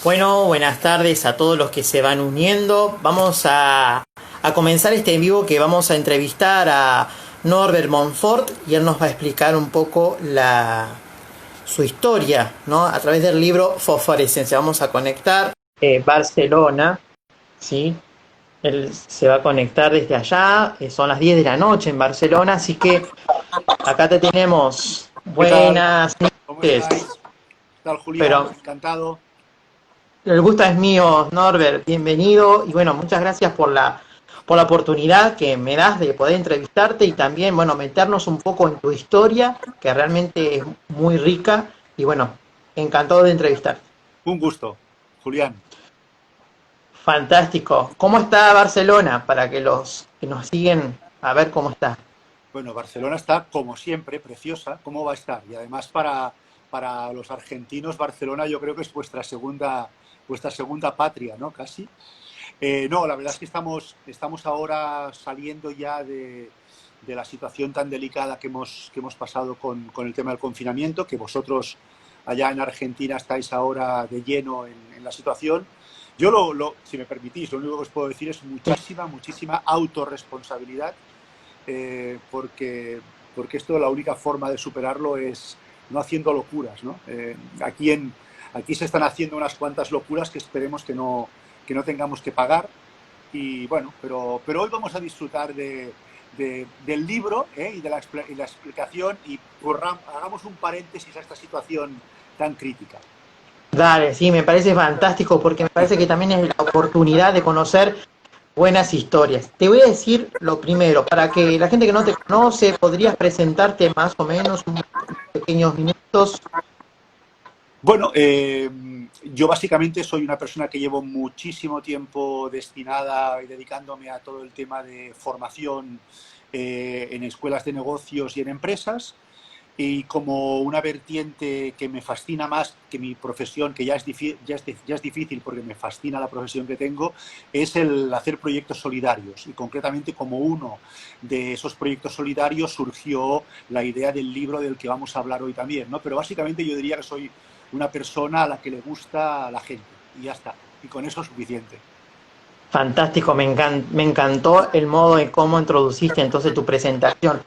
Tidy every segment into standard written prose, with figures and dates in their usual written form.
Bueno, buenas tardes a todos los que se van uniendo. Vamos a comenzar este en vivo que vamos a entrevistar a Norbert Montfort y él nos va a explicar un poco su historia, ¿no? A través del libro Fosforescencia. Vamos a conectar Barcelona, ¿sí? Él se va a conectar desde allá, son las 10 de la noche en Barcelona, así que acá te tenemos. ¿Qué tal? Buenas ¿Cómo noches, estáis? ¿Qué tal, Julián? pero Encantado. el gusto es mío, Norbert, bienvenido y bueno, muchas gracias por la oportunidad que me das de poder entrevistarte y también, bueno, meternos un poco en tu historia, que realmente es muy rica y bueno, encantado de entrevistarte. Un gusto, Julián. Fantástico. ¿Cómo está Barcelona? Para que los que nos siguen a ver cómo está. Bueno, Barcelona está, como siempre, preciosa. ¿Cómo va a estar? Y además para los argentinos, Barcelona yo creo que es vuestra segunda patria, ¿no? Casi. No, la verdad es que estamos ahora saliendo ya de la situación tan delicada que hemos pasado con el tema del confinamiento, que vosotros allá en Argentina estáis ahora de lleno en la situación. Yo, si me permitís, lo único que os puedo decir es muchísima autorresponsabilidad, porque esto la única forma de superarlo es no haciendo locuras, ¿no? Aquí se están haciendo unas cuantas locuras que esperemos que no tengamos que pagar. Y bueno, pero hoy vamos a disfrutar del libro, y de la explicación y hagamos un paréntesis a esta situación tan crítica. Dale, sí, me parece fantástico porque me parece que también es la oportunidad de conocer buenas historias. Te voy a decir lo primero, para que la gente que no te conoce, podrías presentarte más o menos unos pequeños minutos. Bueno, yo básicamente soy una persona que llevo muchísimo tiempo destinada y dedicándome a todo el tema de formación en escuelas de negocios y en empresas. Y como una vertiente que me fascina más que mi profesión, que ya es difícil porque me fascina la profesión que tengo, es el hacer proyectos solidarios. Y concretamente como uno de esos proyectos solidarios surgió la idea del libro del que vamos a hablar hoy también, ¿no? Pero básicamente yo diría que soy una persona a la que le gusta la gente y ya está. Y con eso es suficiente. Fantástico, me encantó el modo en cómo introduciste entonces tu presentación.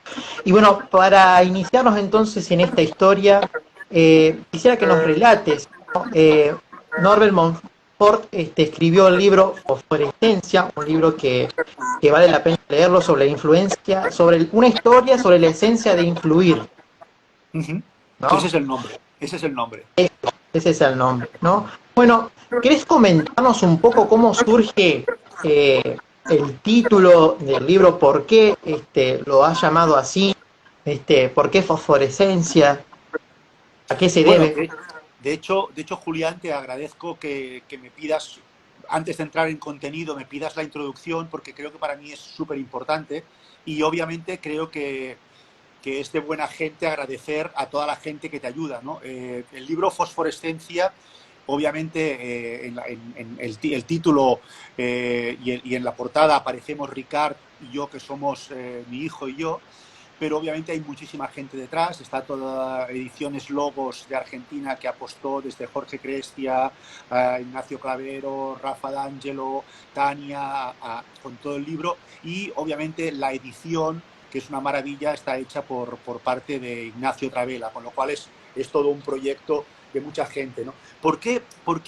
Y bueno, para iniciarnos entonces en esta historia, quisiera que nos relates, ¿no? Norbert Montfort escribió el libro Fosforescencia, un libro que vale la pena leerlo sobre la influencia, una historia sobre la esencia de influir, Uh-huh. Ese ¿no? es el nombre. Ese es el nombre. Ese es el nombre, ¿no? Bueno, ¿querés comentarnos un poco cómo surge el título del libro? ¿Por qué lo has llamado así? ¿Por qué fosforescencia? ¿A qué se Bueno, debe? de hecho, Julián, te agradezco que me pidas, antes de entrar en contenido, me pidas la introducción, porque creo que para mí es súper importante. Y obviamente creo que es de buena gente agradecer a toda la gente que te ayuda, ¿no? El libro Fosforescencia, obviamente, en el título, y en la portada aparecemos Ricard y yo, que somos mi hijo y yo. Pero obviamente hay muchísima gente detrás. Está toda Ediciones Logos de Argentina, que apostó desde Jorge Crestia, Ignacio Clavero, Rafa D'Angelo, Tania, con todo el libro. Y obviamente la edición, que es una maravilla, está hecha por parte de Ignacio Travela, con lo cual es todo un proyecto de mucha gente, ¿no? ¿Por qué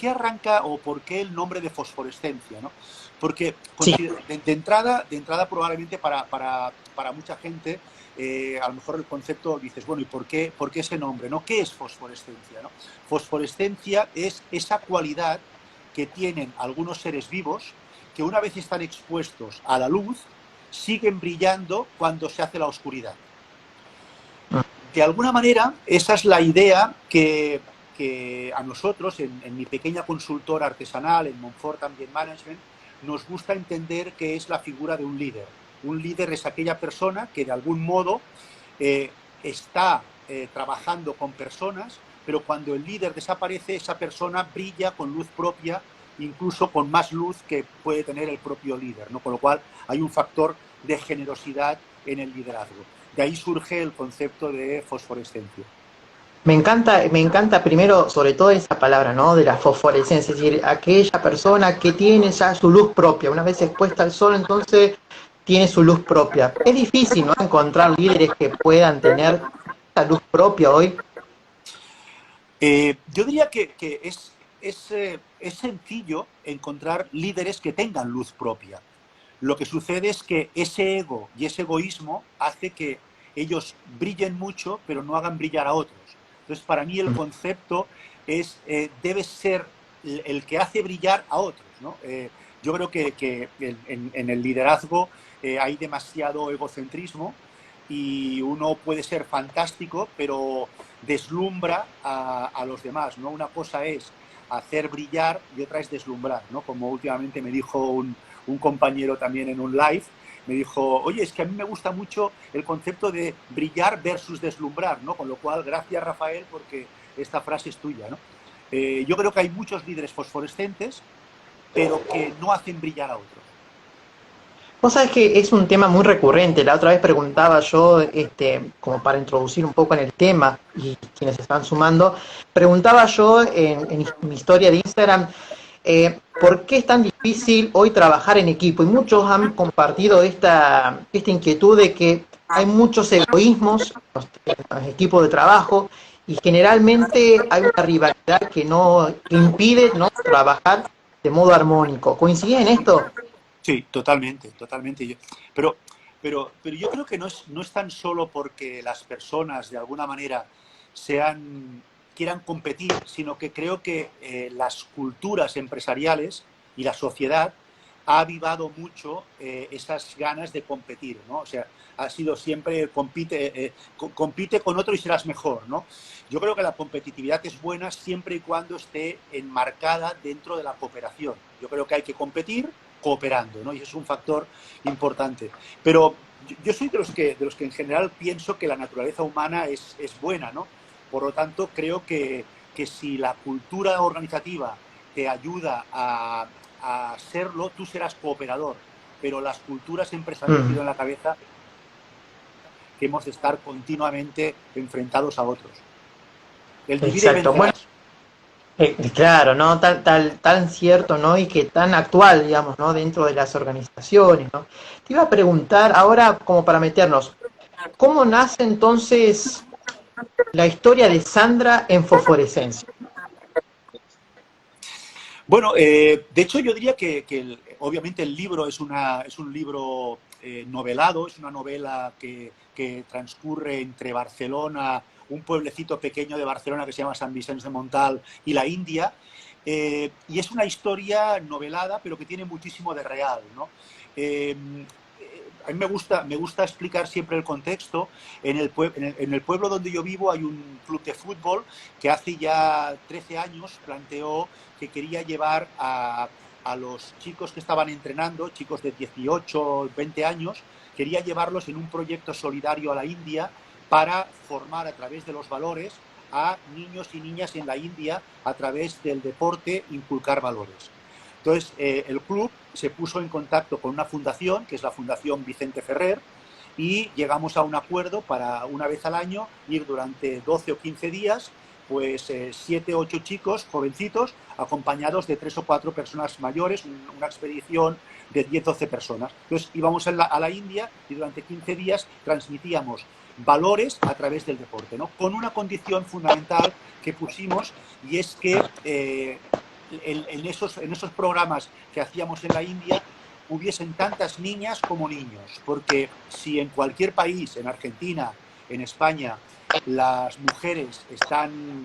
arranca o por qué el nombre de Fosforescencia, ¿no? Porque Sí, de entrada probablemente para mucha gente, a lo mejor el concepto dices, bueno, ¿y por qué ese nombre, ¿no? ¿Qué es fosforescencia, no? Fosforescencia es esa cualidad que tienen algunos seres vivos que, una vez están expuestos a la luz, siguen brillando cuando se hace la oscuridad. De alguna manera, esa es la idea que a nosotros, en mi pequeña consultora artesanal, en Montfort Ambient Management, nos gusta entender que es la figura de un líder. Un líder es aquella persona que de algún modo está trabajando con personas, pero cuando el líder desaparece, esa persona brilla con luz propia, incluso con más luz que puede tener el propio líder, ¿no? Con lo cual hay un factor de generosidad en el liderazgo. De ahí surge el concepto de fosforescencia. Me encanta primero, sobre todo esa palabra, ¿no? De la fosforescencia, es decir, aquella persona que tiene ya su luz propia, una vez expuesta al sol, entonces tiene su luz propia. Es difícil, ¿no? Encontrar líderes que puedan tener esa luz propia hoy. Yo diría que es sencillo encontrar líderes que tengan luz propia. Lo que sucede es que ese ego y ese egoísmo hace que ellos brillen mucho, pero no hagan brillar a otros. Entonces, para mí el concepto debe ser el que hace brillar a otros, ¿no? Yo creo que en el liderazgo hay demasiado egocentrismo y uno puede ser fantástico, pero deslumbra a los demás, ¿no? Una cosa es hacer brillar y otra es deslumbrar, ¿no? Como últimamente me dijo un compañero también en un live, me dijo, oye, es que a mí me gusta mucho el concepto de brillar versus deslumbrar, ¿no? Con lo cual, gracias Rafael, porque esta frase es tuya, ¿no? Yo creo que hay muchos líderes fosforescentes, pero que no hacen brillar a otros. Vos sabés que es un tema muy recurrente. La otra vez preguntaba yo, como para introducir un poco en el tema, y quienes están sumando, preguntaba yo en mi historia de Instagram, ¿por qué es tan difícil hoy trabajar en equipo? Y muchos han compartido esta inquietud de que hay muchos egoísmos en los equipos de trabajo y generalmente hay una rivalidad que no que impide no trabajar de modo armónico. ¿Coincidís en esto? Sí, totalmente, totalmente. Pero, pero yo creo que no es tan solo porque las personas de alguna manera quieran competir, sino que creo que las culturas empresariales y la sociedad ha avivado mucho esas ganas de competir, ¿no? O sea, ha sido siempre compite con otro y serás mejor, ¿no? Yo creo que la competitividad es buena siempre y cuando esté enmarcada dentro de la cooperación. Yo creo que hay que competir cooperando, ¿no? Y eso es un factor importante. Pero yo soy de los que en general pienso que la naturaleza humana es buena, ¿no? Por lo tanto, creo que si la cultura organizativa te ayuda a serlo, tú serás cooperador. Pero las culturas siempre se han Mm. metido en la cabeza que hemos de estar continuamente enfrentados a otros. El divide y Exacto. Bueno, vencerás. claro, ¿no? Tan cierto, ¿no? Y que tan actual, digamos, ¿no? Dentro de las organizaciones, ¿no? Te iba a preguntar ahora, como para meternos, ¿cómo nace entonces la historia de Sandra en Fosforescencia? Bueno, de hecho yo diría obviamente el libro es un libro novelado, es una novela que transcurre entre Barcelona, un pueblecito pequeño de Barcelona que se llama San Vicente de Montal y la India, y es una historia novelada pero que tiene muchísimo de real, ¿no? A mí me gusta explicar siempre el contexto. En el pueblo donde yo vivo hay un club de fútbol que hace ya 13 años planteó que quería llevar a los chicos que estaban entrenando, chicos de 18, 20 años, quería llevarlos en un proyecto solidario a la India para formar a través de los valores a niños y niñas en la India a través del deporte, inculcar valores. Entonces, el club se puso en contacto con una fundación, que es la Fundación Vicente Ferrer, y llegamos a un acuerdo para una vez al año ir durante 12 o 15 días, pues 7 o 8 chicos, jovencitos, acompañados de 3 o 4 personas mayores, una expedición de 10 12 personas. Entonces íbamos a la India y durante 15 días transmitíamos valores a través del deporte, ¿no? Con una condición fundamental que pusimos y es que en esos programas que hacíamos en la India hubiesen tantas niñas como niños, porque si en cualquier país, en Argentina, en España, las mujeres están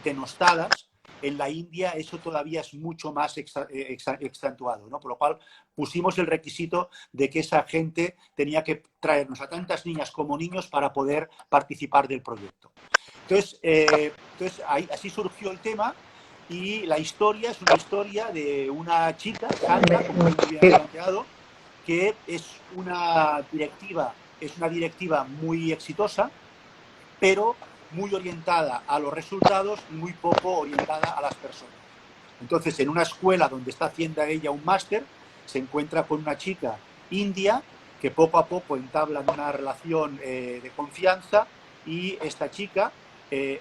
denostadas, en la India eso todavía es mucho más excentuado, ¿no? Por lo cual pusimos el requisito de que esa gente tenía que traernos a tantas niñas como niños para poder participar del proyecto. Entonces así surgió el tema y la historia es una historia de una chica, Sandra, como tú muy bien has planteado, que es una directiva muy exitosa, pero muy orientada a los resultados y muy poco orientada a las personas. Entonces, en una escuela donde está haciendo ella un máster, se encuentra con una chica india que poco a poco entablan una relación de confianza y esta chica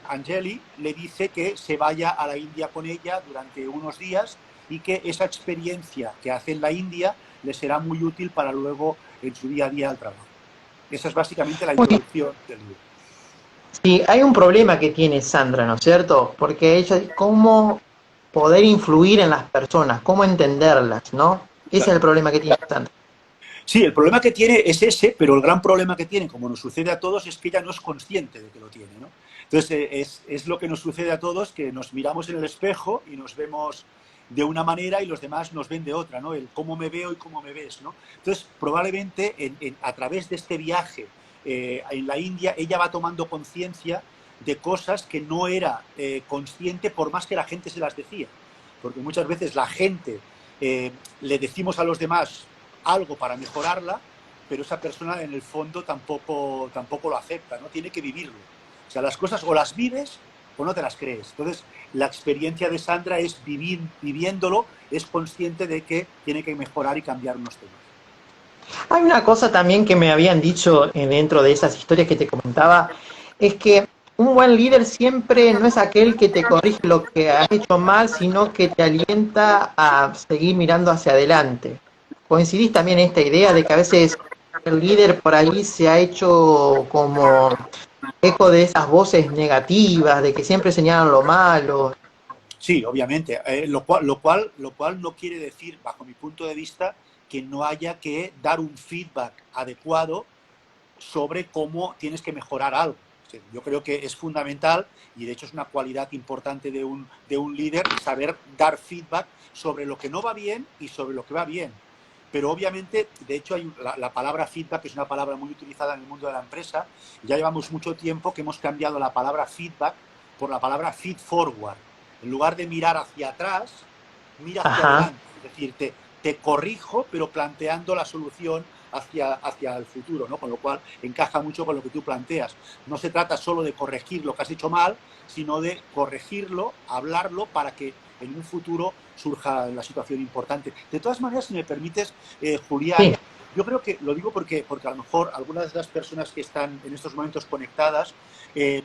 Angeli le dice que se vaya a la India con ella durante unos días y que esa experiencia que hace en la India le será muy útil para luego en su día a día al trabajo. Esa es básicamente la introducción del libro. Sí, hay un problema que tiene Sandra, ¿no es cierto? Porque ella, ¿cómo poder influir en las personas? ¿Cómo entenderlas, no? Ese es el problema que tiene Sandra. Sí, el problema que tiene es ese, pero el gran problema que tiene, como nos sucede a todos, es que ella no es consciente de que lo tiene, ¿no? Entonces, es lo que nos sucede a todos, que nos miramos en el espejo y nos vemos de una manera y los demás nos ven de otra, ¿no? El cómo me veo y cómo me ves, ¿no? Entonces, probablemente a través de este viaje en la India, ella va tomando conciencia de cosas que no era consciente por más que la gente se las decía. Porque muchas veces la gente le decimos a los demás algo para mejorarla, pero esa persona en el fondo tampoco lo acepta, ¿no? Tiene que vivirlo. O sea, las cosas o las vives o no te las crees. Entonces, la experiencia de Sandra es viviéndolo, es consciente de que tiene que mejorar y cambiar unos temas. Hay una cosa también que me habían dicho dentro de esas historias que te comentaba, es que un buen líder siempre no es aquel que te corrige lo que has hecho mal, sino que te alienta a seguir mirando hacia adelante. ¿Coincidís también en esta idea de que a veces el líder por ahí se ha hecho como eco de esas voces negativas, de que siempre señalan lo malo? Sí, obviamente. Lo cual no quiere decir, bajo mi punto de vista, que no haya que dar un feedback adecuado sobre cómo tienes que mejorar algo. Yo creo que es fundamental y de hecho es una cualidad importante de un líder saber dar feedback sobre lo que no va bien y sobre lo que va bien. Pero obviamente, de hecho, la palabra feedback es una palabra muy utilizada en el mundo de la empresa. Ya llevamos mucho tiempo que hemos cambiado la palabra feedback por la palabra feed forward. En lugar de mirar hacia atrás, mira hacia Ajá. adelante. Es decir, te corrijo, pero planteando la solución hacia el futuro, ¿no? Con lo cual encaja mucho con lo que tú planteas. No se trata solo de corregir lo que has hecho mal, sino de corregirlo, hablarlo para que en un futuro surja la situación importante. De todas maneras, si me permites, Julián, Sí. yo creo que lo digo porque a lo mejor algunas de las personas que están en estos momentos conectadas eh,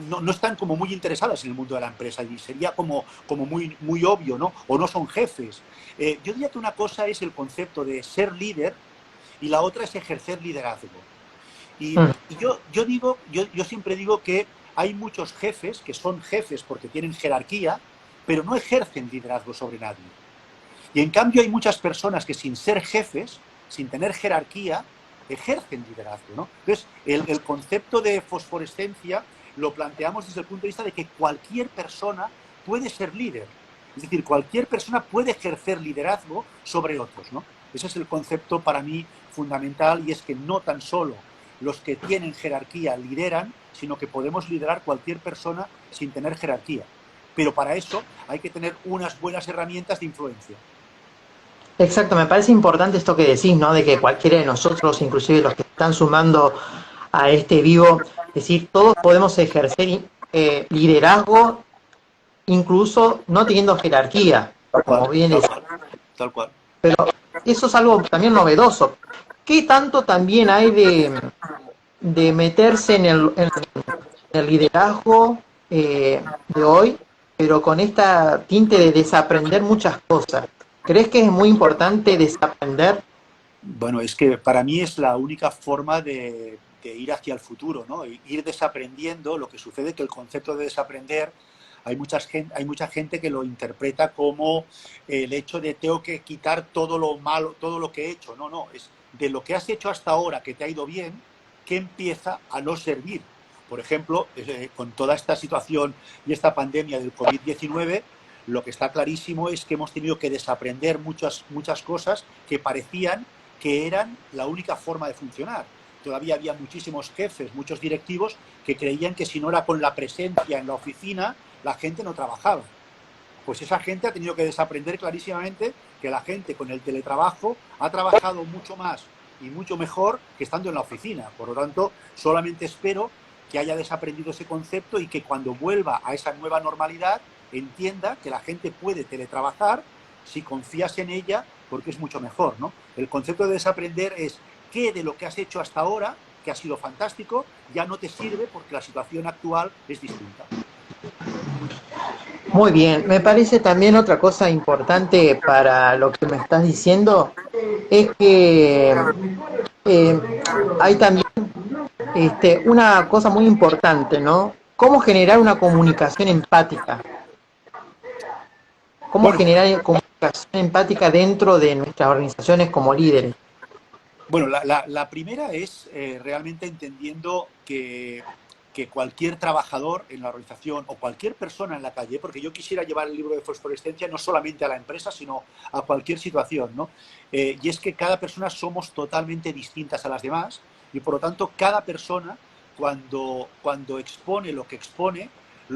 no están como muy interesadas en el mundo de la empresa y sería como muy obvio, ¿no? O no son jefes. Yo diría que una cosa es el concepto de ser líder y la otra es ejercer liderazgo. Y, Mm. y yo siempre digo que hay muchos jefes que son jefes porque tienen jerarquía, pero no ejercen liderazgo sobre nadie. Y en cambio hay muchas personas que sin ser jefes, sin tener jerarquía, ejercen liderazgo, ¿no? Entonces, el concepto de fosforescencia lo planteamos desde el punto de vista de que cualquier persona puede ser líder. Es decir, cualquier persona puede ejercer liderazgo sobre otros, ¿no? Ese es el concepto para mí fundamental y es que no tan solo los que tienen jerarquía lideran, sino que podemos liderar cualquier persona sin tener jerarquía. Pero para eso hay que tener unas buenas herramientas de influencia. Exacto, me parece importante esto que decís, ¿no? De que cualquiera de nosotros, inclusive los que están sumando a este vivo, decir, todos podemos ejercer liderazgo, incluso no teniendo jerarquía, Tal como cual, bien tal decís. cual, tal cual. Pero eso es algo también novedoso. ¿Qué tanto también hay de meterse en el liderazgo de hoy, pero con esta tinte de desaprender muchas cosas? ¿Crees que es muy importante desaprender? Bueno, es que para mí es la única forma de ir hacia el futuro, ¿no? Ir desaprendiendo. Lo que sucede es que el concepto de desaprender, hay mucha gente que lo interpreta como el hecho de tengo que quitar todo lo malo, todo lo que he hecho. No, no, es de lo que has hecho hasta ahora que te ha ido bien, que empieza a no servir. Por ejemplo, con toda esta situación y esta pandemia del COVID-19, lo que está clarísimo es que hemos tenido que desaprender muchas cosas que parecían que eran la única forma de funcionar. Todavía había muchísimos jefes, muchos directivos que creían que si no era con la presencia en la oficina, la gente no trabajaba. Pues esa gente ha tenido que desaprender clarísimamente que la gente con el teletrabajo ha trabajado mucho más y mucho mejor que estando en la oficina. Por lo tanto, solamente espero que haya desaprendido ese concepto y que cuando vuelva a esa nueva normalidad entienda que la gente puede teletrabajar si confías en ella porque es mucho mejor, ¿no? El concepto de desaprender es qué de lo que has hecho hasta ahora que ha sido fantástico, ya no te sirve porque la situación actual es distinta. Muy bien, me parece también otra cosa importante para lo que me estás diciendo, es que eh, hay también una cosa muy importante, ¿no? ¿Cómo generar una comunicación empática? ¿Cómo Bueno, generar comunicación empática dentro de nuestras organizaciones como líderes? bueno, la primera es realmente entendiendo que cualquier trabajador en la organización o cualquier persona en la calle, porque yo quisiera llevar el libro de fosforescencia no solamente a la empresa, sino a cualquier situación, ¿no? Y es que cada persona somos totalmente distintas a las demás y por lo tanto cada persona cuando expone lo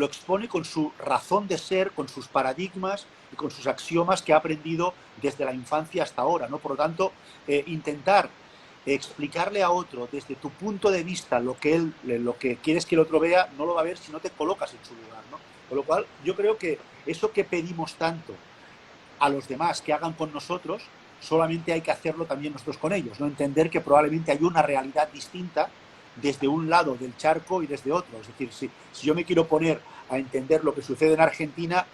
expone con su razón de ser, con sus paradigmas y con sus axiomas que ha aprendido desde la infancia hasta ahora, ¿no? Por lo tanto, intentar explicarle a otro desde tu punto de vista lo que quieres que el otro vea, no lo va a ver si no te colocas en su lugar, ¿no? Con lo cual, yo creo que eso que pedimos tanto a los demás que hagan con nosotros, solamente hay que hacerlo también nosotros con ellos, ¿no? Entender que probablemente hay una realidad distinta desde un lado del charco y desde otro. Es decir, si yo me quiero poner a entender lo que sucede en Argentina,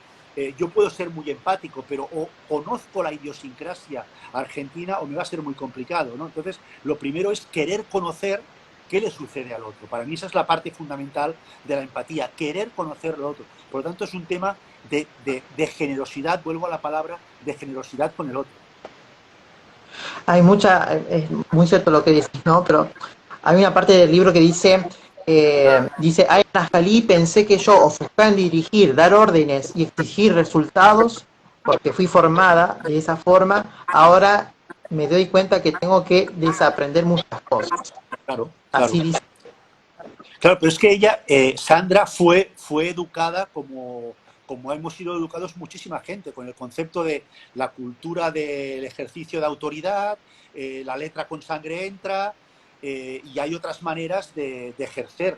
yo puedo ser muy empático, pero o conozco la idiosincrasia argentina o me va a ser muy complicado, ¿no? Entonces, lo primero es querer conocer qué le sucede al otro. Para mí esa es la parte fundamental de la empatía, querer conocer al otro. Por lo tanto, es un tema de generosidad, vuelvo a la palabra, de generosidad con el otro. Hay mucha, es muy cierto lo que dices, ¿no? Pero hay una parte del libro que dice, ay, Najalí, pensé que yo ofuscaba en dirigir, dar órdenes y exigir resultados, porque fui formada de esa forma, ahora me doy cuenta que tengo que desaprender muchas cosas. Claro, Así claro. dice. Claro, pero es que ella, Sandra, fue educada como hemos sido educados muchísima gente, con el concepto de la cultura del ejercicio de autoridad, la letra con sangre entra, y hay otras maneras de ejercer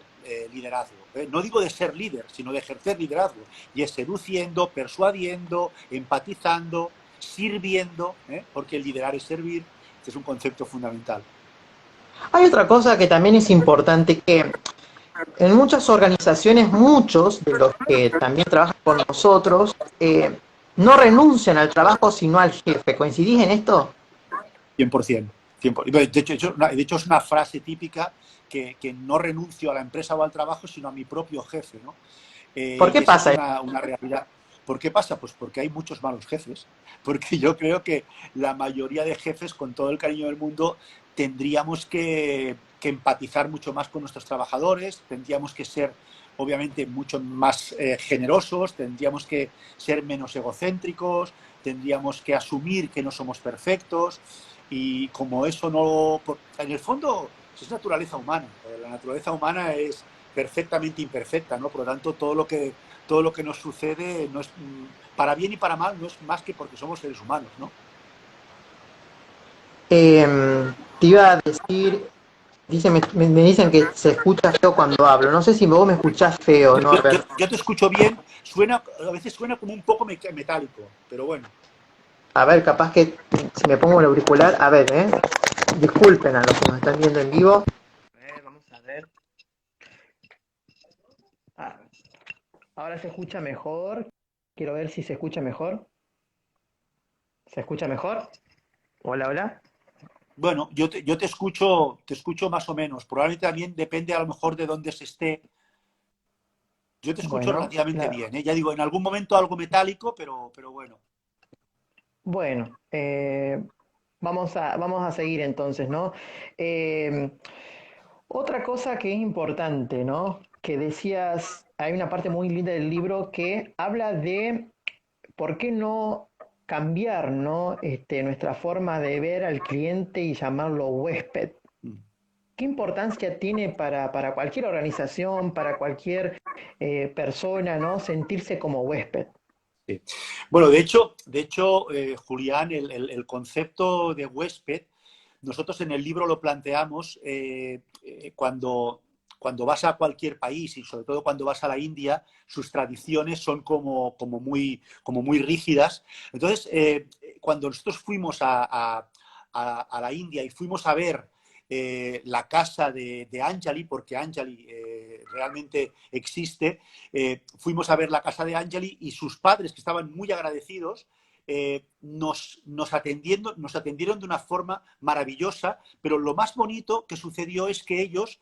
liderazgo. No digo de ser líder, sino de ejercer liderazgo. Y es seduciendo, persuadiendo, empatizando, sirviendo, porque el liderar es servir. Este es un concepto fundamental. Hay otra cosa que también es importante, que en muchas organizaciones, muchos de los que también trabajan con nosotros, no renuncian al trabajo sino al jefe. ¿Coincidís en esto? 100%. 100%. De hecho, es una frase típica que no renuncio a la empresa o al trabajo, sino a mi propio jefe, ¿no? ¿Por qué Y esa es pasa esto? una realidad. ¿Por qué pasa? Pues porque hay muchos malos jefes. Porque yo creo que la mayoría de jefes, con todo el cariño del mundo, tendríamos que empatizar mucho más con nuestros trabajadores, tendríamos que ser, obviamente, mucho más generosos, tendríamos que ser menos egocéntricos, tendríamos que asumir que no somos perfectos y como eso no... En el fondo es naturaleza humana. La naturaleza humana es perfectamente imperfecta, ¿no? Por lo tanto, todo lo que nos sucede no es, para bien y para mal no es más que porque somos seres humanos, ¿no? Te iba a decir, me dicen que se escucha feo cuando hablo. No sé si vos me escuchás feo, Norbert. Yo te escucho bien, a veces suena como un poco metálico, pero bueno. A ver, capaz que si me pongo el auricular, a ver, disculpen a los que nos están viendo en vivo. Vamos a ver. Ah, ahora se escucha mejor. Quiero ver si se escucha mejor. ¿Se escucha mejor? Hola, hola. Bueno, yo te escucho más o menos. Probablemente también depende a lo mejor de dónde se esté. Yo te escucho Bueno, relativamente bien, ¿eh? Ya digo, en algún momento algo metálico, pero bueno. bueno, vamos a seguir entonces, ¿no? Eh, Otra cosa que es importante, ¿no? Que decías, hay una parte muy linda del libro que habla de por qué no cambiar, ¿no? Nuestra forma de ver al cliente y llamarlo huésped. Mm. ¿Qué importancia tiene para cualquier organización, para cualquier persona, ¿no? Sentirse como huésped? Sí. Bueno, de hecho Julián, el concepto de huésped, nosotros en el libro lo planteamos cuando vas a cualquier país y sobre todo cuando vas a la India, sus tradiciones son como muy rígidas. Entonces, cuando nosotros fuimos a la India y fuimos a ver la casa de Anjali, porque Anjali realmente existe. Fuimos a ver la casa de Anjali y sus padres, que estaban muy agradecidos, nos atendieron de una forma maravillosa, pero lo más bonito que sucedió es que ellos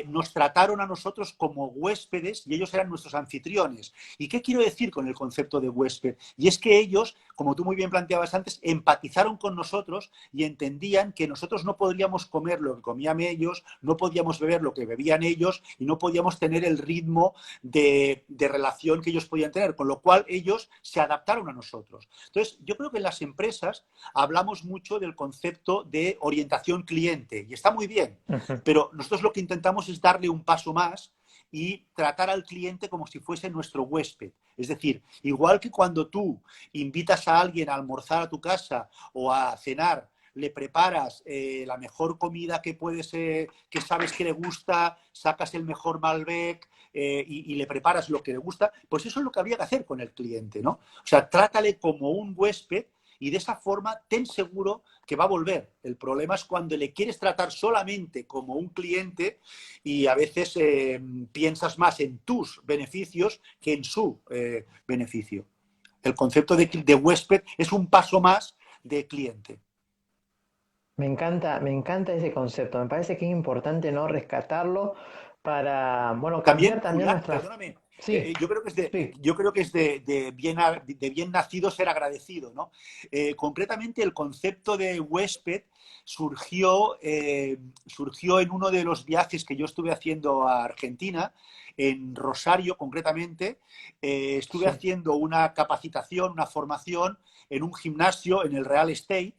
nos trataron a nosotros como huéspedes y ellos eran nuestros anfitriones. ¿Y qué quiero decir con el concepto de huésped? Y es que ellos, como tú muy bien planteabas antes, empatizaron con nosotros y entendían que nosotros no podríamos comer lo que comían ellos, no podíamos beber lo que bebían ellos y no podíamos tener el ritmo de relación que ellos podían tener, con lo cual ellos se adaptaron a nosotros. Entonces, yo creo que en las empresas hablamos mucho del concepto de orientación cliente y está muy bien, Ujú. pero nosotros lo que intentamos es darle un paso más y tratar al cliente como si fuese nuestro huésped. Es decir, igual que cuando tú invitas a alguien a almorzar a tu casa o a cenar, le preparas la mejor comida que puedes, que sabes que le gusta, sacas el mejor Malbec y le preparas lo que le gusta, pues eso es lo que habría que hacer con el cliente, ¿no? O sea, trátale como un huésped y de esa forma ten seguro que va a volver. El problema es cuando le quieres tratar solamente como un cliente y a veces piensas más en tus beneficios que en su beneficio. El concepto de huésped es un paso más de cliente. Me encanta ese concepto. Me parece que es importante no rescatarlo para, bueno, También, cambiar también Julián, nuestra... perdóname, Sí, yo creo que es sí, de bien nacido ser agradecido, ¿no? Concretamente, el concepto de huésped surgió en uno de los viajes que yo estuve haciendo a Argentina, en Rosario concretamente. Estuve sí. haciendo una capacitación, una formación en un gimnasio en el Real Estate.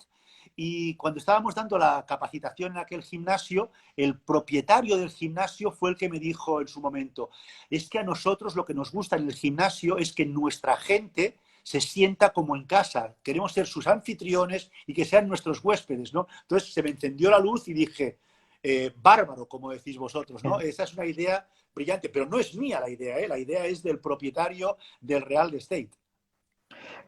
Y cuando estábamos dando la capacitación en aquel gimnasio, el propietario del gimnasio fue el que me dijo en su momento, es que a nosotros lo que nos gusta en el gimnasio es que nuestra gente se sienta como en casa, queremos ser sus anfitriones y que sean nuestros huéspedes, ¿no? Entonces se me encendió la luz y dije, bárbaro, como decís vosotros, ¿no? Esa es una idea brillante, pero no es mía la idea, ¿eh? La idea es del propietario del Real Estate.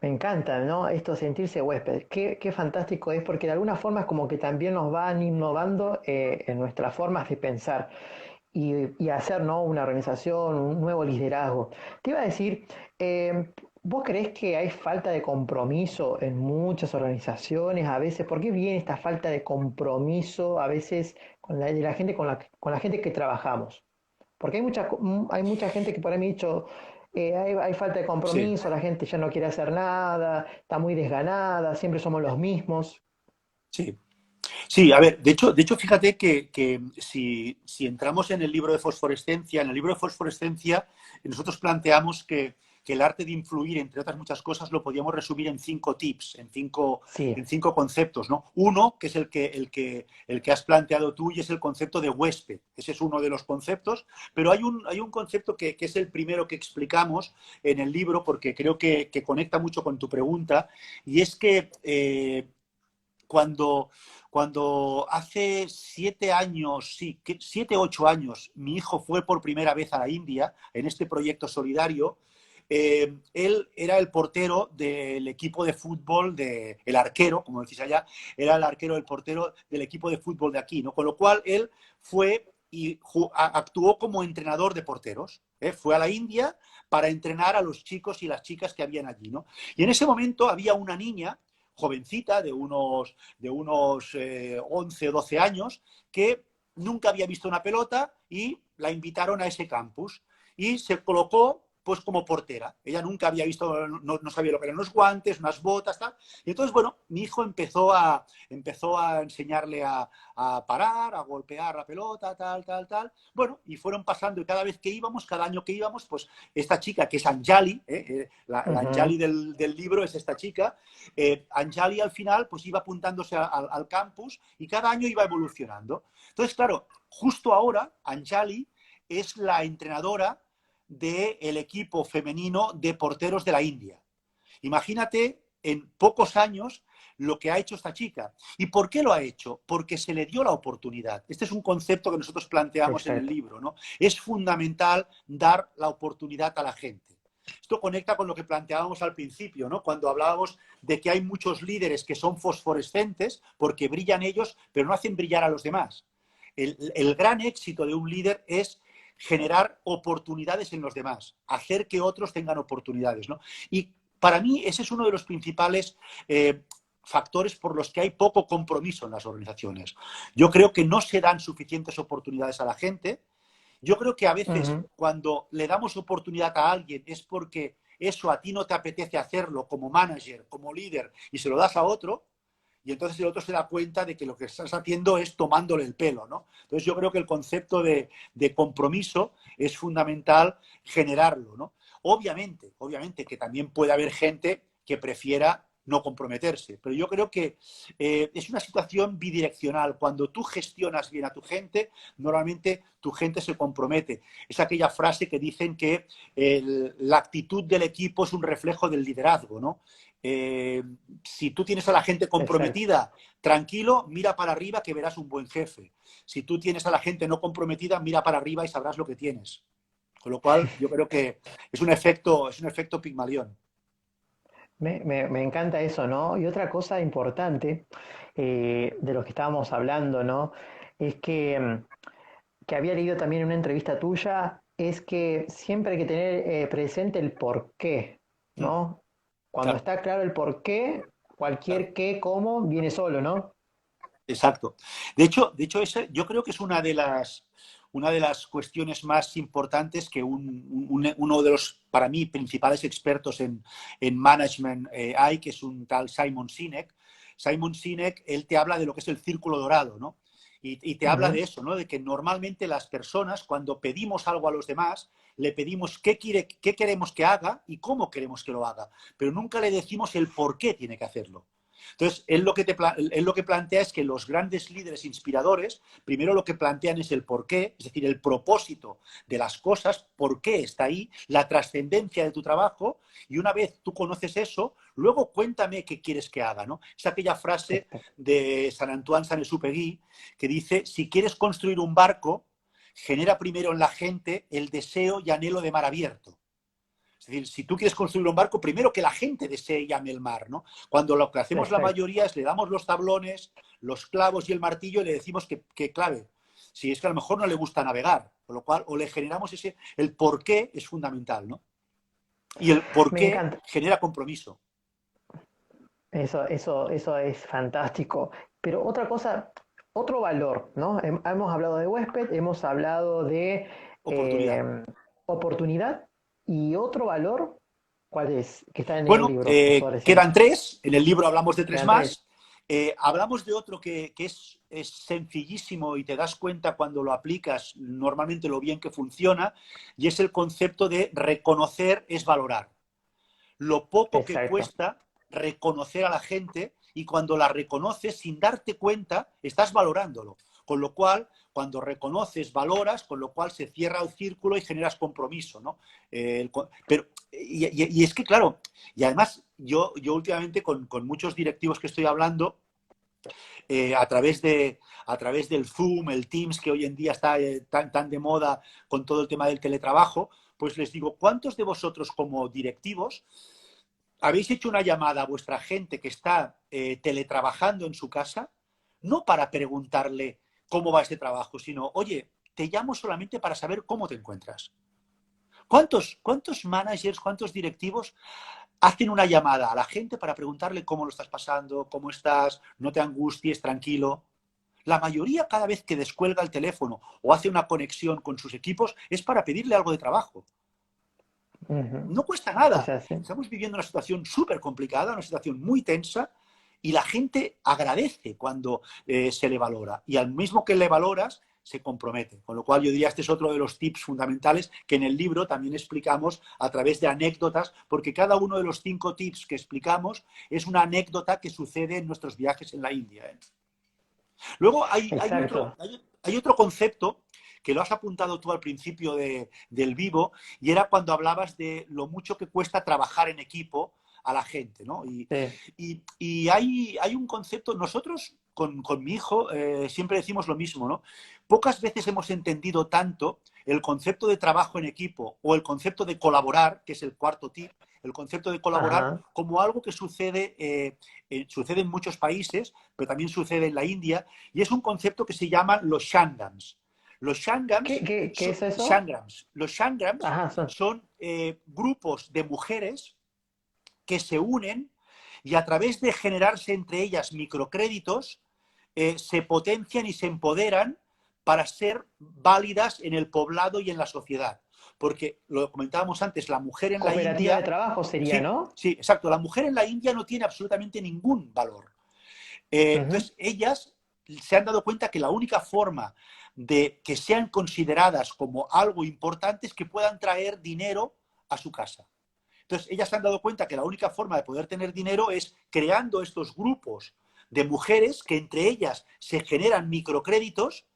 Me encanta, ¿no? Esto sentirse huésped. Qué fantástico es porque de alguna forma es como que también nos van innovando en nuestras formas de pensar y hacer, ¿no? Una organización, un nuevo liderazgo. Te iba a decir, ¿vos creés que hay falta de compromiso en muchas organizaciones a veces? ¿Por qué viene esta falta de compromiso a veces con de la gente con la gente que trabajamos? Porque hay mucha gente que por ahí me ha dicho, hay falta de Sí. compromiso, la gente ya no quiere hacer nada, está muy desganada, siempre somos los mismos. Sí, sí, a ver, de hecho fíjate que si entramos en el libro de fosforescencia, en el libro de fosforescencia nosotros planteamos que el arte de influir, entre otras muchas cosas, lo podíamos resumir en 5 tips, Sí, en cinco conceptos, ¿no? Uno, que es el que has planteado tú, y es el concepto de huésped. Ese es uno de los conceptos, pero hay un concepto que es el primero que explicamos en el libro, porque creo que conecta mucho con tu pregunta, y es que cuando, cuando hace 7 años, sí, 7, 8 años, mi hijo fue por primera vez a la India en este proyecto solidario, él era el portero del equipo de fútbol, el arquero, como decís allá, era el arquero, el portero del equipo de fútbol de aquí, ¿no? Con lo cual él fue y actuó como entrenador de porteros. Fue a la India para entrenar a los chicos y las chicas que habían allí, ¿no? Y en ese momento había una niña jovencita de unos 11 o 12 años que nunca había visto una pelota y la invitaron a ese campus y se colocó pues como portera. Ella nunca había visto, no sabía lo que eran unos guantes, unas botas, tal. Y entonces, bueno, mi hijo empezó a enseñarle a parar, a golpear la pelota, tal, tal, tal. Bueno, y fueron pasando y cada vez que íbamos, cada año que íbamos, pues esta chica que es Anjali, la ujú. Anjali del libro es esta chica, Anjali al final pues iba apuntándose al campus y cada año iba evolucionando. Entonces, claro, justo ahora Anjali es la entrenadora del equipo femenino de porteros de la India. Imagínate en pocos años lo que ha hecho esta chica. ¿Y por qué lo ha hecho? Porque se le dio la oportunidad. Este es un concepto que nosotros planteamos en el Exacto. libro, ¿no? Es fundamental dar la oportunidad a la gente. Esto conecta con lo que planteábamos al principio, ¿no? Cuando hablábamos de que hay muchos líderes que son fosforescentes porque brillan ellos, pero no hacen brillar a los demás. El gran éxito de un líder es generar oportunidades en los demás, hacer que otros tengan oportunidades, ¿no? Y para mí ese es uno de los principales factores por los que hay poco compromiso en las organizaciones. Yo creo que no se dan suficientes oportunidades a la gente. Yo creo que a veces cuando le damos oportunidad a alguien es porque eso a ti no te apetece hacerlo como manager, como líder, y se lo das a otro, y entonces el otro se da cuenta de que lo que estás haciendo es tomándole el pelo, ¿no? Entonces yo creo que el concepto de compromiso es fundamental generarlo, ¿no? Obviamente que también puede haber gente que prefiera no comprometerse, pero yo creo que es una situación bidireccional. Cuando tú gestionas bien a tu gente, normalmente tu gente se compromete. Es aquella frase que dicen que la actitud del equipo es un reflejo del liderazgo, ¿no? Si tú tienes a la gente comprometida, tranquilo, mira para arriba que verás un buen jefe. Si tú tienes a la gente no comprometida, mira para arriba y sabrás lo que tienes. Con lo cual, yo creo que es un efecto Pigmalión. Me encanta eso, ¿no? Y otra cosa importante de lo que estábamos hablando, ¿no? Es que había leído también en una entrevista tuya, es que siempre hay que tener presente el por qué, ¿no? Cuando Claro, está claro el por qué, claro. cualquier qué, cómo, viene solo, ¿no? Exacto. De hecho yo creo que es una de las cuestiones más importantes que uno de los, para mí, principales expertos en management hay, que es un tal Simon Sinek. Simon Sinek, él te habla de lo que es el círculo dorado, ¿no? Y te habla de Ujú. eso, ¿no? De que normalmente las personas, cuando pedimos algo a los demás, le pedimos qué queremos que haga y cómo queremos que lo haga, pero nunca le decimos el por qué tiene que hacerlo. Entonces, él lo que plantea es que los grandes líderes inspiradores, primero lo que plantean es el porqué, es decir, el propósito de las cosas, por qué está ahí, la trascendencia de tu trabajo, y una vez tú conoces eso, luego cuéntame qué quieres que haga, ¿no? Es aquella frase de San Antoine Saint-Exupéry que dice, si quieres construir un barco, genera primero en la gente el deseo y anhelo de mar abierto. Es decir, si tú quieres construir un barco, primero que la gente desee y ame el mar, ¿no? Cuando lo que hacemos la Exacto. mayoría es le damos los tablones, los clavos y el martillo y le decimos que clave. Si es que a lo mejor no le gusta navegar, con lo cual o le generamos el por qué es fundamental, ¿no? Y el por Me qué encanta. genera compromiso. Eso es fantástico. Pero otra cosa, otro valor, ¿no? Hemos hablado de huésped, hemos hablado de Oportunidad. eh, oportunidad y otro valor, ¿cuál es? Que está en el Bueno, libro, por favor, decime. quedan tres. En el libro hablamos de tres Quedan tres. más. Hablamos de otro que es sencillísimo y te das cuenta cuando lo aplicas normalmente lo bien que funciona, y es el concepto de reconocer es valorar. Lo poco que Exacto. cuesta reconocer a la gente, y cuando la reconoces sin darte cuenta, estás valorándolo. Con lo cual, cuando reconoces, valoras, con lo cual se cierra el círculo y generas compromiso, ¿no? Pero, y es que, claro, y además yo últimamente con muchos directivos que estoy hablando, a través del Zoom, el Teams, que hoy en día está tan de moda con todo el tema del teletrabajo, pues les digo, ¿cuántos de vosotros como directivos habéis hecho una llamada a vuestra gente que está teletrabajando en su casa, no para preguntarle cómo va este trabajo, sino, oye, te llamo solamente para saber cómo te encuentras? ¿Cuántos managers, cuántos directivos hacen una llamada a la gente para preguntarle cómo lo estás pasando, cómo estás, no te angusties, tranquilo? La mayoría, cada vez que descuelga el teléfono o hace una conexión con sus equipos, es para pedirle algo de trabajo. Ujú. No cuesta Es nada. así. Estamos viviendo una situación súper complicada, una situación muy tensa, y la gente agradece cuando se le valora. Y al mismo que le valoras, se compromete. Con lo cual yo diría, este es otro de los tips fundamentales que en el libro también explicamos a través de anécdotas, porque cada uno de los 5 tips que explicamos es una anécdota que sucede en nuestros viajes en la India, ¿eh? Luego Exacto. hay otro concepto que lo has apuntado tú al principio del vivo, y era cuando hablabas de lo mucho que cuesta trabajar en equipo a la gente, ¿no? Sí. Y hay un concepto, nosotros con mi hijo siempre decimos lo mismo, ¿no? Pocas veces hemos entendido tanto el concepto de trabajo en equipo o el concepto de colaborar, que es el cuarto tip, el concepto de colaborar Ajá. como algo que sucede en muchos países, pero también sucede en la India, y es un concepto que se llama los shangrams. Los shangrams, ¿Qué es eso? los shangrams Ajá, son grupos de mujeres que se unen y a través de generarse entre ellas microcréditos, se potencian y se empoderan para ser válidas en el poblado y en la sociedad. Porque, lo comentábamos antes, la mujer en la cooperativa de India, trabajo sería, sí, ¿no? sí, exacto, la mujer en la India no tiene absolutamente ningún valor. Ujú. Entonces, ellas se han dado cuenta que la única forma de que sean consideradas como algo importante es que puedan traer dinero a su casa. Entonces, ellas se han dado cuenta que la única forma de poder tener dinero es creando estos grupos de mujeres que entre ellas se generan microcréditos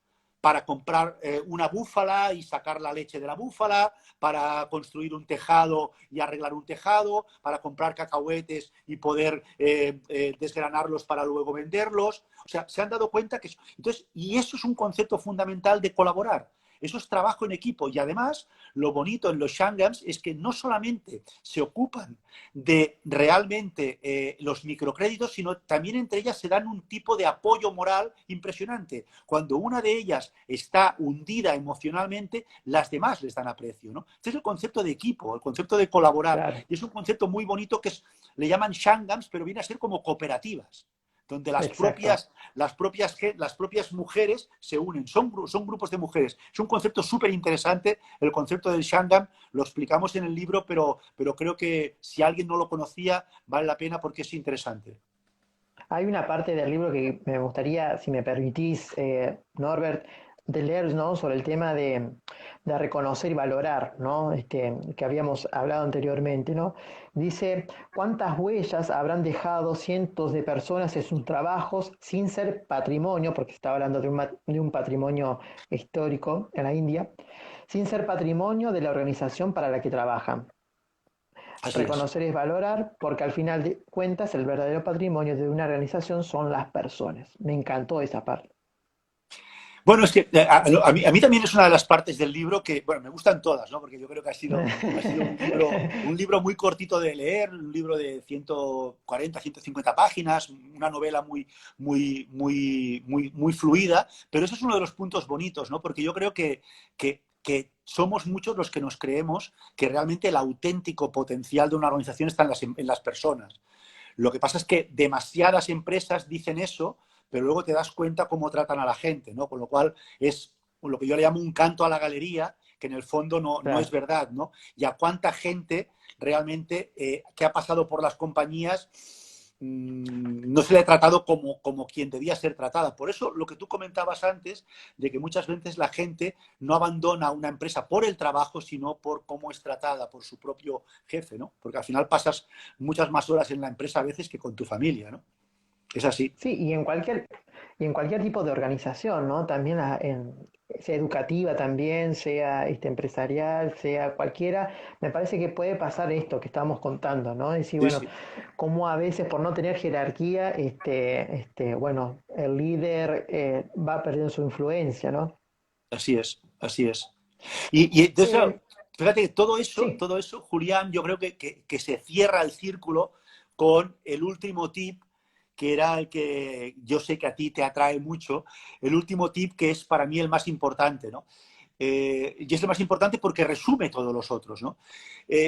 para comprar una búfala y sacar la leche de la búfala, para construir un tejado y arreglar un tejado, para comprar cacahuetes y poder desgranarlos para luego venderlos. O sea, se han dado cuenta que... Entonces, y eso es un concepto fundamental de colaborar. Eso es trabajo en equipo y además lo bonito en los shangrams es que no solamente se ocupan de realmente los microcréditos, sino también entre ellas se dan un tipo de apoyo moral impresionante. Cuando una de ellas está hundida emocionalmente, las demás les dan aprecio, ¿no? Este es el concepto de equipo, el concepto de colaborar. Claro, Y es un concepto muy bonito que le llaman shangrams, pero viene a ser como cooperativas donde exacto. las propias mujeres se unen, son grupos de mujeres. Es un concepto súper interesante, el concepto del Shangham, lo explicamos en el libro, pero creo que si alguien no lo conocía, vale la pena porque es interesante. Hay una parte del libro que me gustaría, si me permitís, Norbert, de leer, ¿no? Sobre el tema de reconocer y valorar, ¿no? Que habíamos hablado anteriormente, ¿no? Dice, ¿cuántas huellas habrán dejado cientos de personas en sus trabajos sin ser patrimonio, porque estaba hablando de un patrimonio histórico en la India, sin ser patrimonio de la organización para la que trabajan? Así es. Reconocer es valorar, porque al final de cuentas el verdadero patrimonio de una organización son las personas. Me encantó esa parte. Bueno, es que a mí también es una de las partes del libro que, bueno, me gustan todas, ¿no? Porque yo creo que ha sido un libro muy cortito de leer, un libro de 140, 150 páginas, una novela muy, muy, muy, muy, muy fluida, pero eso es uno de los puntos bonitos, ¿no? Porque yo creo que somos muchos los que nos creemos que realmente el auténtico potencial de una organización está en las personas. Lo que pasa es que demasiadas empresas dicen eso, pero luego te das cuenta cómo tratan a la gente, ¿no? Con lo cual es lo que yo le llamo un canto a la galería, que en el fondo no es Claro. verdad, ¿no? Y a cuánta gente realmente que ha pasado por las compañías no se le ha tratado como quien debía ser tratada. Por eso lo que tú comentabas antes, de que muchas veces la gente no abandona una empresa por el trabajo, sino por cómo es tratada por su propio jefe, ¿no? Porque al final pasas muchas más horas en la empresa a veces que con tu familia, ¿no? Es así. Sí, y en cualquier tipo de organización, ¿no? También sea educativa también, sea empresarial, sea cualquiera, me parece que puede pasar esto que estamos contando, ¿no? Es decir, Sí, bueno, sí. cómo a veces por no tener jerarquía, bueno, el líder va perdiendo su influencia, ¿no? Así es, así es. Y entonces, claro, Eh, fíjate que sí, todo eso, Julián, yo creo que se cierra el círculo con el último tip, que era el que yo sé que a ti te atrae mucho, el último tip que es para mí el más importante, ¿no? Y es el más importante porque resume todos los otros, ¿no?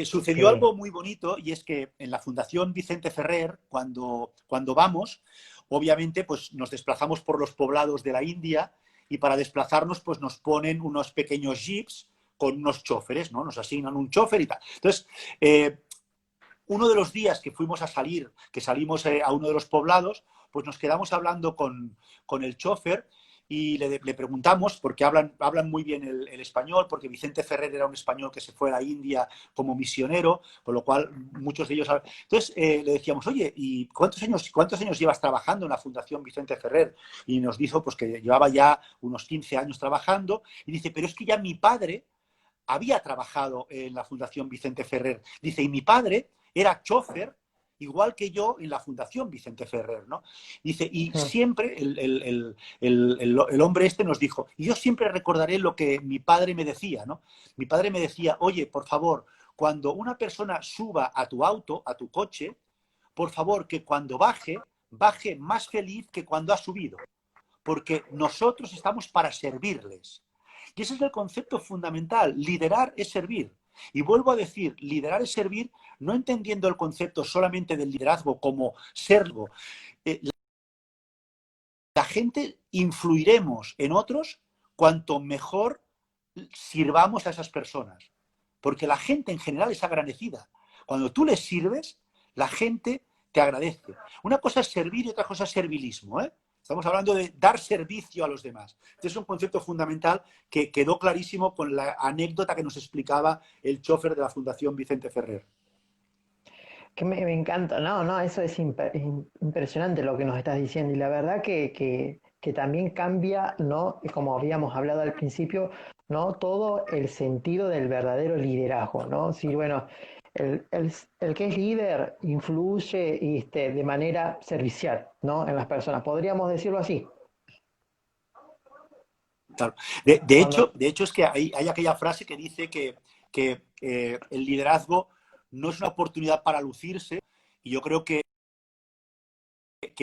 Sucedió sí. algo muy bonito y es que en la Fundación Vicente Ferrer, cuando vamos, obviamente pues nos desplazamos por los poblados de la India y para desplazarnos pues nos ponen unos pequeños jeeps con unos choferes, ¿no? Nos asignan un chofer y tal. Entonces, uno de los días que fuimos a salir, que salimos a uno de los poblados, pues nos quedamos hablando con el chofer y le preguntamos, porque hablan muy bien el español, porque Vicente Ferrer era un español que se fue a la India como misionero, con lo cual muchos de ellos... Entonces le decíamos, oye, ¿y cuántos años llevas trabajando en la Fundación Vicente Ferrer? Y nos dijo pues, que llevaba ya unos 15 años trabajando, y dice, pero es que ya mi padre había trabajado en la Fundación Vicente Ferrer. Dice, y mi padre era chofer igual que yo en la Fundación Vicente Ferrer, ¿no? Dice, y Mm. siempre el hombre este nos dijo, y yo siempre recordaré lo que mi padre me decía, ¿no? Mi padre me decía, oye, por favor, cuando una persona suba a tu auto, a tu coche, por favor, que cuando baje, baje más feliz que cuando ha subido, porque nosotros estamos para servirles. Y ese es el concepto fundamental. Liderar es servir. Y vuelvo a decir, liderar es servir, no entendiendo el concepto solamente del liderazgo como servo. La gente influiremos en otros cuanto mejor sirvamos a esas personas. Porque la gente en general es agradecida. Cuando tú les sirves, la gente te agradece. Una cosa es servir y otra cosa es servilismo, ¿eh? Estamos hablando de dar servicio a los demás. Este es un concepto fundamental que quedó clarísimo con la anécdota que nos explicaba el chofer de la Fundación Vicente Ferrer. Que me encanta, no, no, eso es impresionante lo que nos estás diciendo y la verdad que también cambia, ¿no? Como habíamos hablado al principio, ¿no? Todo el sentido del verdadero liderazgo, ¿no? Sí, bueno, el que es líder influye de manera servicial, ¿no? En las personas, podríamos decirlo así. Claro. De hecho, Cuando, de hecho, es que hay aquella frase que dice que el liderazgo no es una oportunidad para lucirse, y yo creo que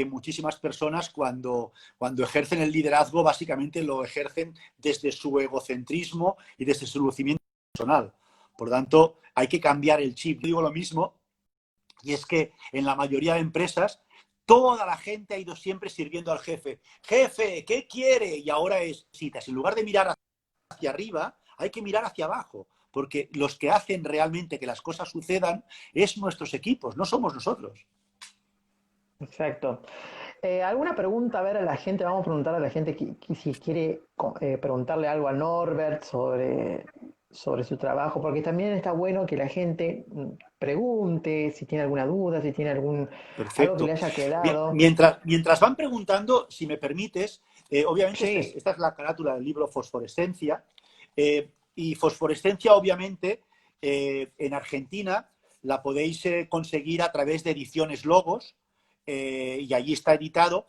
muchísimas personas cuando ejercen el liderazgo básicamente lo ejercen desde su egocentrismo y desde su lucimiento personal. Por tanto, hay que cambiar el chip. Yo digo lo mismo, y es que en la mayoría de empresas toda la gente ha ido siempre sirviendo al jefe. Jefe, ¿qué quiere? Y ahora es citas. En lugar de mirar hacia arriba, hay que mirar hacia abajo, porque los que hacen realmente que las cosas sucedan es nuestros equipos, no somos nosotros. exacto. ¿Alguna pregunta? A ver, a la gente, vamos a preguntar a la gente que si quiere preguntarle algo a Norbert sobre su trabajo, porque también está bueno que la gente pregunte si tiene alguna duda, si tiene algo que le Perfecto. haya Bien, quedado. mientras van preguntando, si me permites, obviamente Sí, esta es la carátula del libro Fosforescencia, y Fosforescencia, obviamente, en Argentina la podéis conseguir a través de Ediciones Logos, y allí está editado,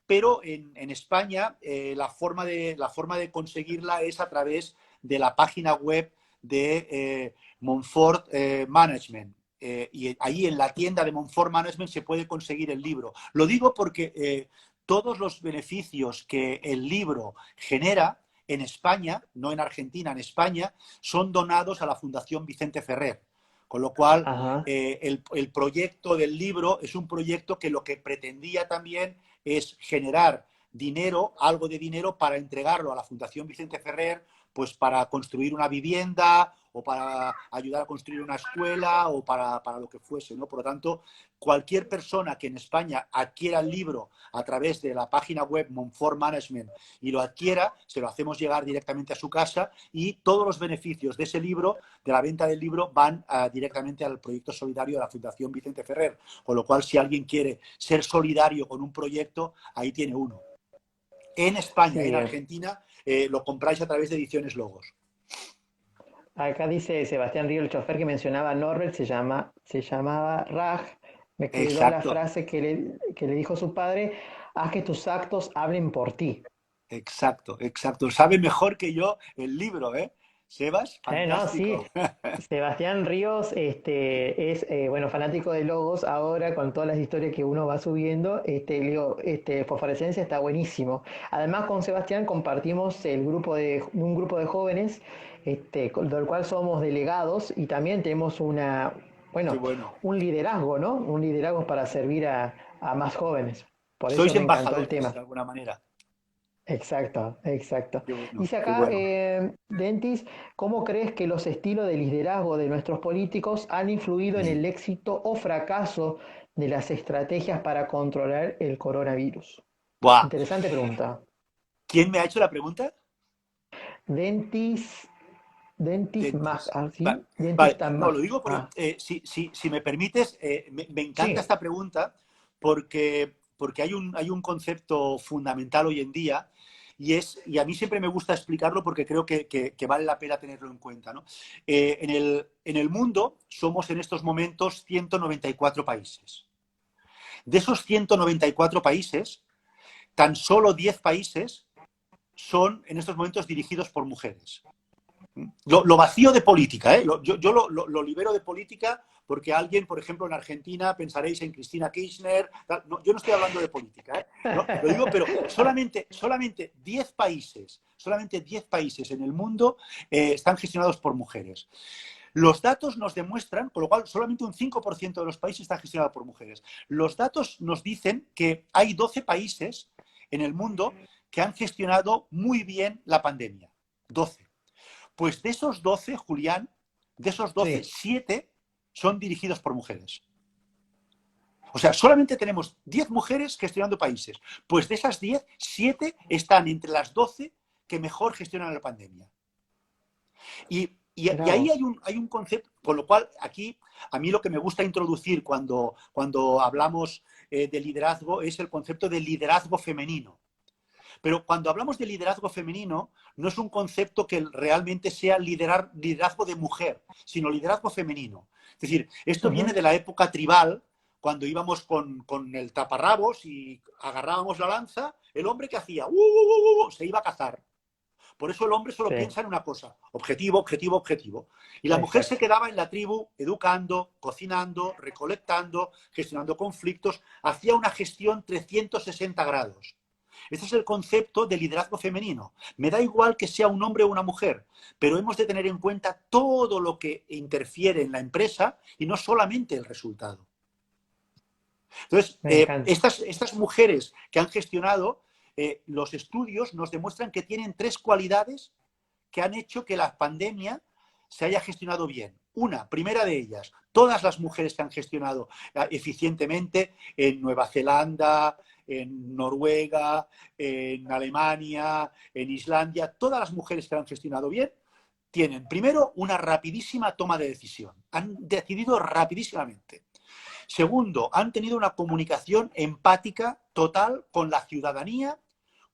pero en España la forma de conseguirla es a través de la página web de Montfort Management. Y ahí en la tienda de Montfort Management se puede conseguir el libro. Lo digo porque todos los beneficios que el libro genera en España, no en Argentina, en España, son donados a la Fundación Vicente Ferrer. Con lo cual, ajá. el proyecto del libro es un proyecto que lo que pretendía también es generar dinero, algo de dinero, para entregarlo a la Fundación Vicente Ferrer, pues para construir una vivienda o para ayudar a construir una escuela o para lo que fuese, ¿no? Por lo tanto, cualquier persona que en España adquiera el libro a través de la página web Montfort Management y lo adquiera, se lo hacemos llegar directamente a su casa, y todos los beneficios de ese libro, de la venta del libro, van directamente al proyecto solidario de la Fundación Vicente Ferrer. Con lo cual, si alguien quiere ser solidario con un proyecto, ahí tiene uno. En España, en Sí, Argentina, lo compráis a través de Ediciones Logos. acá dice Sebastián Río, el chofer que mencionaba a Norbert, se llamaba Raj, me quedó la Exacto, frase que le dijo su padre, haz que tus actos hablen por ti. exacto, exacto. Sabe mejor que yo el libro, ¿eh? Sebas, No, sí. fantástico. Sebastián Ríos es bueno, fanático de Logos ahora con todas las historias que uno va subiendo. Le digo, Fosforescencia está buenísimo. Además, con Sebastián compartimos un grupo de jóvenes del cual somos delegados y también tenemos Qué bueno, bueno. un liderazgo, ¿no? Un liderazgo para servir a más jóvenes. Por eso Sois me encantó el embajadores, tema. de alguna manera. Exacto, exacto. Qué bueno, Dice qué acá, bueno. Dentis, ¿cómo crees que los estilos de liderazgo de nuestros políticos han influido en el éxito o fracaso de las estrategias para controlar el coronavirus? Buah. Interesante pregunta. ¿Quién me ha hecho la pregunta? Dentis, Dentis Mac, Dentis. ¿sí? Vale. Dentista No, lo Mac. digo porque, Ah, si me permites, me encanta sí. esta pregunta porque hay un concepto fundamental hoy en día, y a mí siempre me gusta explicarlo porque creo que vale la pena tenerlo en cuenta, ¿no? En el mundo somos en estos momentos 194 países. De esos 194 países, tan solo 10 países son en estos momentos dirigidos por mujeres. Lo vacío de política, ¿eh? Yo lo libero de política porque alguien, por ejemplo, en Argentina, pensaréis en Cristina Kirchner. No, yo no estoy hablando de política, ¿eh? No, lo digo, pero solamente 10 países, en el mundo están gestionados por mujeres. Los datos nos demuestran, con lo cual solamente un 5% de los países están gestionados por mujeres. Los datos nos dicen que hay 12 países en el mundo que han gestionado muy bien la pandemia. 12. Pues de esos 12, Julián, de esos 12, sí, 7 son dirigidos por mujeres. O sea, solamente tenemos 10 mujeres gestionando países. Pues de esas 10, 7 están entre las 12 que mejor gestionan la pandemia. Y ahí hay un concepto, con lo cual aquí a mí lo que me gusta introducir cuando hablamos de liderazgo es el concepto de liderazgo femenino. Pero cuando hablamos de liderazgo femenino, no es un concepto que realmente sea liderazgo de mujer, sino liderazgo femenino. Es decir, esto viene de la época tribal, cuando íbamos con el taparrabos y agarrábamos la lanza, el hombre que hacía, se iba a cazar. Por eso el hombre solo piensa en una cosa, objetivo, objetivo, objetivo. Y la mujer se quedaba en la tribu educando, cocinando, recolectando, gestionando conflictos, hacía una gestión 360 grados. Este es el concepto de liderazgo femenino. Me da igual que sea un hombre o una mujer, pero hemos de tener en cuenta todo lo que interfiere en la empresa y no solamente el resultado. Entonces, estas mujeres que han gestionado, los estudios nos demuestran que tienen 3 cualidades que han hecho que la pandemia se haya gestionado bien. Primera de ellas, todas las mujeres que han gestionado eficientemente en Nueva Zelanda, en Noruega, en Alemania, en Islandia, todas las mujeres que han gestionado bien, tienen primero una rapidísima toma de decisión. Han decidido rapidísimamente. Segundo, han tenido una comunicación empática total con la ciudadanía,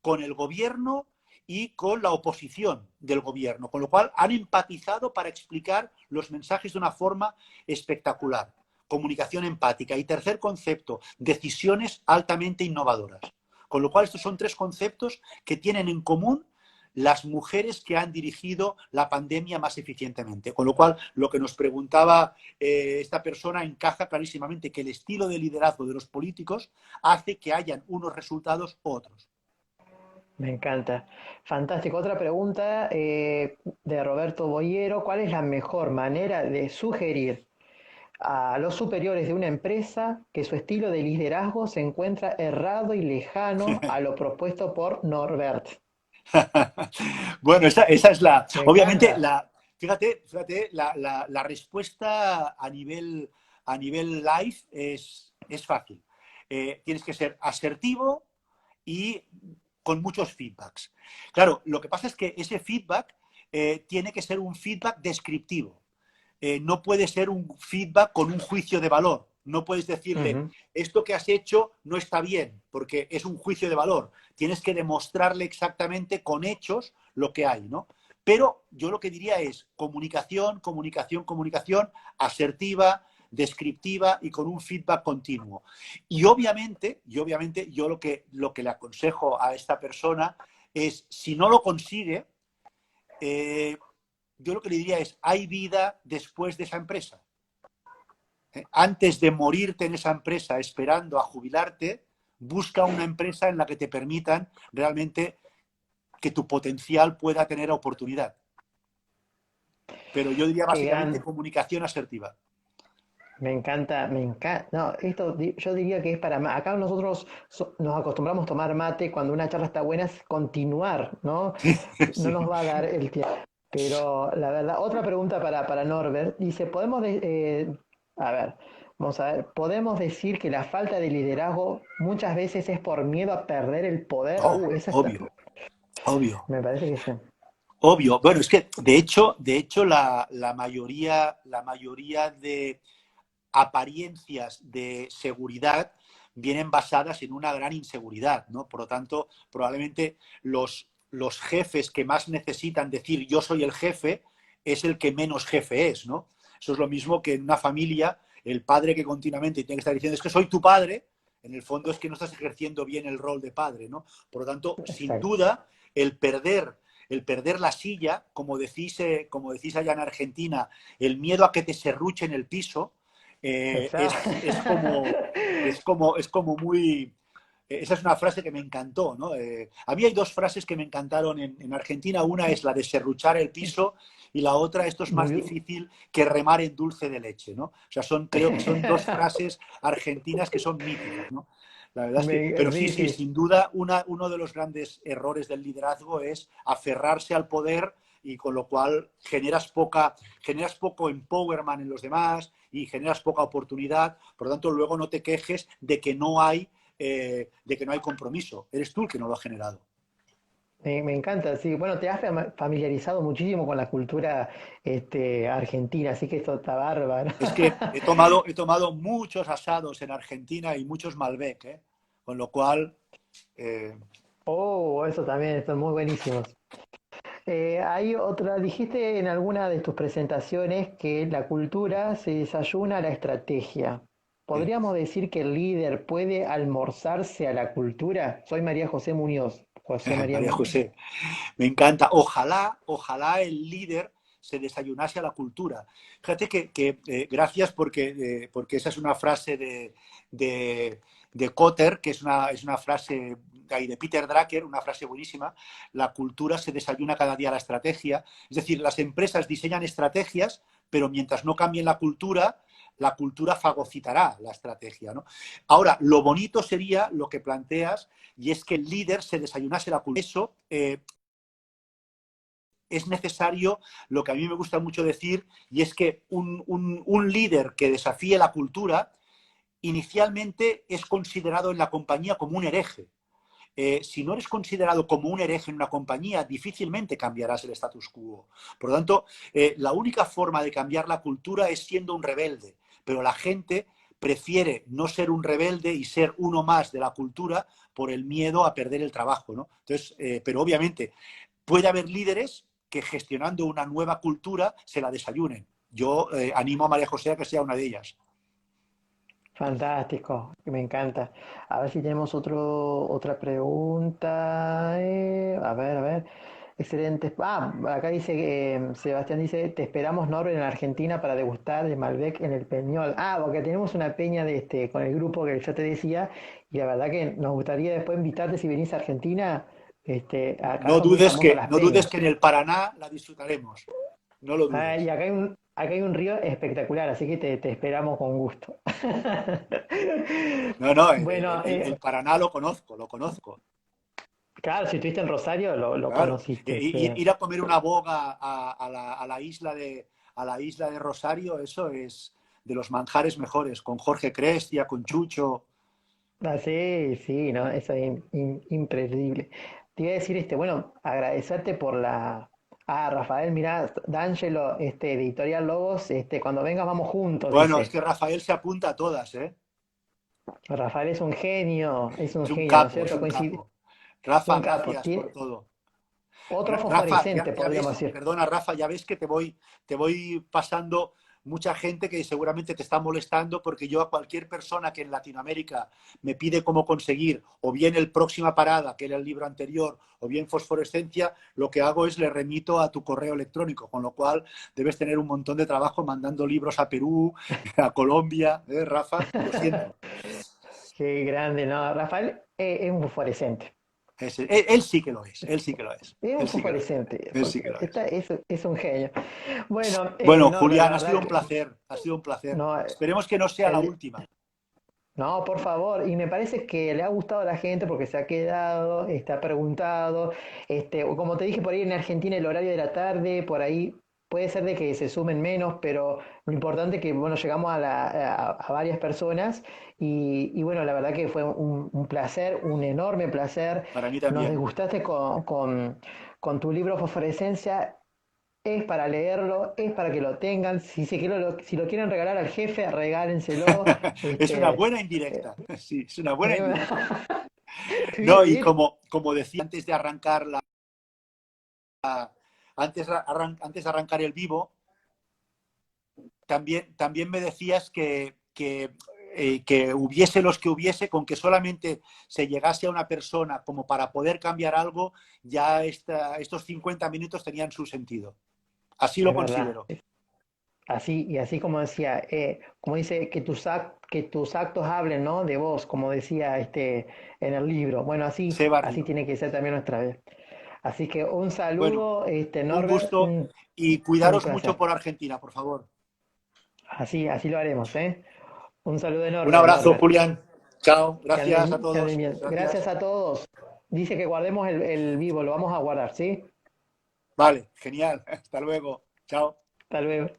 con el gobierno y con la oposición del gobierno, con lo cual han empatizado para explicar los mensajes de una forma espectacular. Comunicación empática. Y tercer concepto, decisiones altamente innovadoras. Con lo cual estos son 3 conceptos que tienen en común las mujeres que han dirigido la pandemia más eficientemente. Con lo cual, lo que nos preguntaba esta persona encaja clarísimamente, que el estilo de liderazgo de los políticos hace que hayan unos resultados u otros. Me encanta. Fantástico. Otra pregunta de Roberto Boyero. ¿Cuál es la mejor manera de sugerir a los superiores de una empresa que su estilo de liderazgo se encuentra errado y lejano a lo propuesto por Norbert? Bueno, esa es la... Obviamente, fíjate, la respuesta a nivel live es fácil. Tienes que ser asertivo y con muchos feedbacks. Claro, lo que pasa es que ese feedback tiene que ser un feedback descriptivo. No puede ser un feedback con un juicio de valor. No puedes decirle, esto que has hecho no está bien, porque es un juicio de valor. Tienes que demostrarle exactamente con hechos lo que hay, ¿no? Pero yo lo que diría es comunicación, comunicación, comunicación, asertiva, descriptiva y con un feedback continuo. Y obviamente yo lo que le aconsejo a esta persona es, si no lo consigue, yo lo que le diría es, hay vida después de esa empresa. Antes de morirte en esa empresa esperando a jubilarte, busca una empresa en la que te permitan realmente que tu potencial pueda tener oportunidad. Pero yo diría básicamente comunicación asertiva. Me encanta, me encanta. No, esto yo diría que es para... Acá nosotros nos acostumbramos a tomar mate cuando una charla está buena, es continuar, ¿no? Sí. No nos va a dar el tiempo. Pero la verdad, otra pregunta para Norbert. Dice, a ver, vamos a ver, ¿podemos decir que la falta de liderazgo muchas veces es por miedo a perder el poder? Obvio. Me parece que sí. Obvio. Bueno, es que de hecho la mayoría de apariencias de seguridad vienen basadas en una gran inseguridad, ¿no? Por lo tanto, probablemente los jefes que más necesitan decir yo soy el jefe es el que menos jefe es, ¿no? Eso es lo mismo que en una familia, el padre que continuamente tiene que estar diciendo es que soy tu padre, En el fondo es que no estás ejerciendo bien el rol de padre, ¿no? Por lo tanto, sin Exacto. duda, el perder la silla, como decís allá en Argentina, el miedo a que te serruchen el piso, Exacto. es como muy... Esa es una frase que me encantó, ¿no? A mí hay dos frases que me encantaron en Argentina. Una es la de serruchar el piso y la otra, esto es más Muy... difícil que remar en dulce de leche, ¿no? O sea, creo que son dos frases argentinas que son míticas, ¿no? La verdad es que, pero sí, Sí, sí, sí. sin duda, uno de los grandes errores del liderazgo es aferrarse al poder y con lo cual generas poco empowerment en los demás y generas poca oportunidad. Por lo tanto, luego no te quejes de que no hay compromiso. Eres tú el que no lo ha generado. Me encanta, sí. Bueno, te has familiarizado muchísimo con la cultura argentina, así que esto está bárbaro. Es que he tomado muchos asados en Argentina y muchos Malbec, ¿eh? Con lo cual, eh, Oh, eso también, están muy buenísimos. Hay otra, dijiste en alguna de tus presentaciones que la cultura se desayuna a la estrategia. eh, ¿Podríamos decir que el líder puede almorzarse a la cultura? Soy María José Muñoz. José María María Muñoz. José, me encanta. Ojalá el líder se desayunase a la cultura. Fíjate gracias porque esa es una frase de, de Kotter, que es una frase de Peter Drucker, una frase buenísima. La cultura se desayuna cada día a la estrategia. Es decir, las empresas diseñan estrategias, pero mientras no cambien la cultura fagocitará la estrategia, ¿no? Ahora, lo bonito sería lo que planteas, y es que el líder se desayunase la cultura. Eso es necesario, lo que a mí me gusta mucho decir, y es que un líder que desafíe la cultura inicialmente es considerado en la compañía como un hereje. Si no eres considerado como un hereje en una compañía, difícilmente cambiarás el status quo. Por lo tanto, la única forma de cambiar la cultura es siendo un rebelde, pero la gente prefiere no ser un rebelde y ser uno más de la cultura por el miedo a perder el trabajo, ¿no? Entonces, pero obviamente puede haber líderes que gestionando una nueva cultura se la desayunen. Yo animo a María José a que sea una de ellas. Fantástico, me encanta. A ver si tenemos otra pregunta. A ver. Excelente. Ah, acá dice que Sebastián dice, te esperamos Norbert en Argentina para degustar de Malbec en el Peñol. Ah, porque tenemos una peña con el grupo que yo te decía, y la verdad que nos gustaría después invitarte si venís a Argentina. Acá No son muy dudes famosas que, las no dudes peñas. que en el Paraná la disfrutaremos. No lo Ah, y dudes. acá hay un río espectacular, así que te esperamos con gusto. No, no, Bueno, el Paraná lo conozco, lo conozco. claro, si estuviste en Rosario, lo Claro. conociste, Ir, sí. ir a comer una boga a la isla de Rosario, eso es de los manjares mejores, con Jorge Crestia, con Chucho. Ah, sí, sí, no, eso es imperdible. Te iba a decir, bueno, agradecerte por la... Ah, Rafael, mirá, D'Angelo, de Editorial Lobos, cuando vengas vamos juntos, Bueno, es dice. que Rafael se apunta a todas, ¿eh? Rafael es un Es un genio, ¿no es capo, es cierto? un Coincide, capo. Rafa, un capo. gracias por Tiene todo. otro Rafa, ya, fosforescente, ya podríamos ves, decir. perdona Rafa, ya ves que te voy pasando mucha gente que seguramente te está molestando porque yo a cualquier persona que en Latinoamérica me pide cómo conseguir o bien el Próxima Parada, que era el libro anterior, o bien Fosforescencia, lo que hago es le remito a tu correo electrónico, con lo cual debes tener un montón de trabajo mandando libros a Perú, a Colombia, Rafa, lo siento. Qué grande, ¿no? Rafael es un fosforescente. Él sí que lo es, él sí que lo es, Es un él sí que lo es, fosforescente. él sí que lo es. Es un genio. Bueno, Bueno, Norbert, la Julián, ha sido verdad un que placer, ha sido un placer. no, Esperemos que no sea la el, última. no, por favor, y me parece que le ha gustado a la gente porque se ha quedado, está preguntado, o como te dije por ahí en Argentina el horario de la tarde, por ahí puede ser de que se sumen menos, pero lo importante es que, bueno, llegamos a varias personas y bueno, la verdad que fue un placer, un enorme placer. Para mí Nos también. degustaste con tu libro Fosforescencia. Es para leerlo, es para que lo tengan. Si lo quieren regalar al jefe, regálenselo. Es una Este, buena indirecta. Sí, es una buena indirecta. Sí, No, y sí, como decía antes de arrancar antes de arrancar el vivo, también me decías que que hubiese los que hubiese, con que solamente se llegase a una persona como para poder cambiar algo, ya estos 50 minutos tenían su sentido. Así Es lo verdad. considero. Así, y así como decía, como dice, que tus actos hablen, ¿no? De vos, como decía en el libro. Bueno, Seba así Río. tiene que ser también nuestra vez. Así que un Bueno, saludo, un Norbert, gusto y un cuidaros mucho placer. por Argentina, por favor. Así lo haremos, ¿eh? Un saludo Un enorme, abrazo, Norbert. Julián. Chao. Gracias a Que anden todos. bien. Gracias Gracias. a todos. Dice que guardemos el vivo, lo vamos a guardar, ¿sí? Vale, genial. Hasta luego. Chao. Hasta luego.